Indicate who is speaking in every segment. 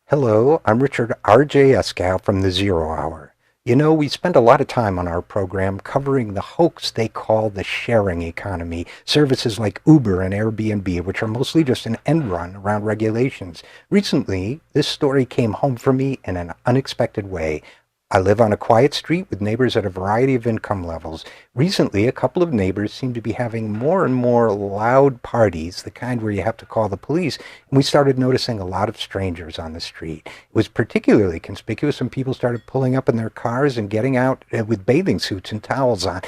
Speaker 1: Hello, I'm Richard RJ Eskow from the Zero Hour. You know, we spend a lot of time on our program covering the hoax they call the sharing economy, services like Uber and Airbnb, which are mostly just an end run around regulations. Recently, this story came home for me in an unexpected way. I live on a quiet street with neighbors at a variety of income levels. Recently, a couple of neighbors seem to be having more and more loud parties, the kind where you have to call the police, and we started noticing a lot of strangers on the street. It was particularly conspicuous when people started pulling up in their cars and getting out with bathing suits and towels on.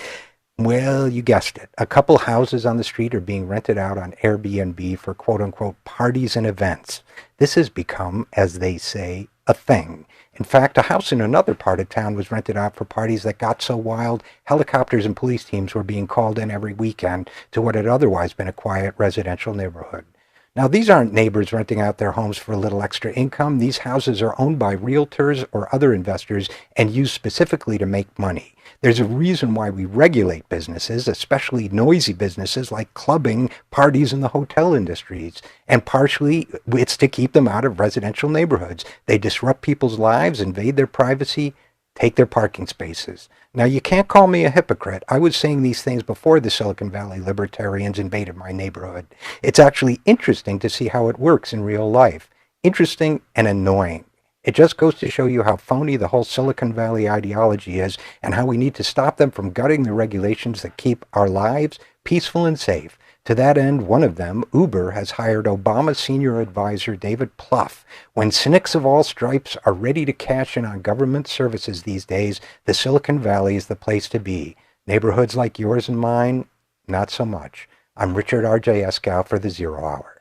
Speaker 1: Well, you guessed it. A couple houses on the street are being rented out on Airbnb for quote unquote parties and events. This has become, as they say, a thing. In fact, a house in another part of town was rented out for parties that got so wild, helicopters and police teams were being called in every weekend to what had otherwise been a quiet residential neighborhood. Now, these aren't neighbors renting out their homes for a little extra income. These houses are owned by realtors or other investors and used specifically to make money. There's a reason why we regulate businesses, especially noisy businesses like clubbing, parties, and the hotel industries. And partially, it's to keep them out of residential neighborhoods. They disrupt people's lives, invade their privacy, take their parking spaces. Now, you can't call me a hypocrite. I was saying these things before the Silicon Valley libertarians invaded my neighborhood. It's actually interesting to see how it works in real life. Interesting and annoying. It just goes to show you how phony the whole Silicon Valley ideology is and how we need to stop them from gutting the regulations that keep our lives peaceful and safe. To that end, one of them, Uber, has hired Obama senior advisor David Plouffe. When cynics of all stripes are ready to cash in on government services these days, the Silicon Valley is the place to be. Neighborhoods like yours and mine, not so much. I'm Richard RJ Eskow for the Zero Hour.